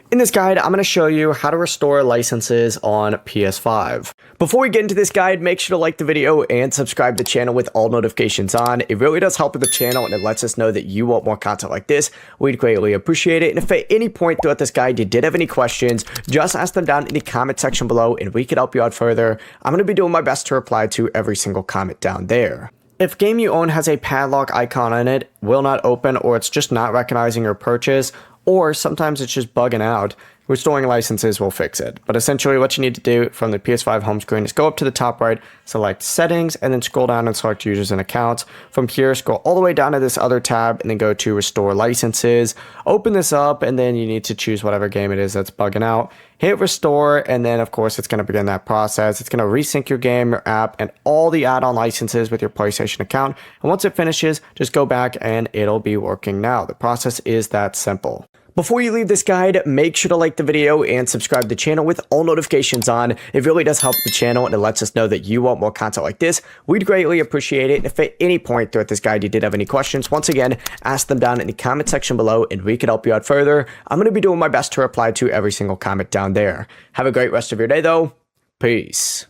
In this guide, I'm going to show you how to restore licenses on PS5. Before we get into this guide, make sure to like the video and subscribe to the channel with all notifications on. It really does help with the channel and it lets us know that you want more content like this. We'd greatly appreciate it. And if at any point throughout this guide you did have any questions, just ask them down in the comment section below and we could help you out further. I'm going to be doing my best to reply to every single comment down there. If game you own has a padlock icon on it, will not open, or it's just not recognizing your purchase, or sometimes it's just bugging out, restoring licenses will fix it. But essentially what you need to do from the PS5 home screen is go up to the top right, select settings, and then scroll down and select users and accounts. From here, scroll all the way down to this other tab and then go to restore licenses. Open this up and then you need to choose whatever game it is that's bugging out. Hit restore, and then of course it's going to begin that process. It's going to resync your game, your app, and all the add-on licenses with your PlayStation account. And once it finishes, just go back and it'll be working now. The process is that simple. Before you leave this guide, make sure to like the video and subscribe to the channel with all notifications on. It really does help the channel and it lets us know that you want more content like this. We'd greatly appreciate it. If at any point throughout this guide you did have any questions, once again, ask them down in the comment section below and we can help you out further. I'm going to be doing my best to reply to every single comment down there. Have a great rest of your day though. Peace.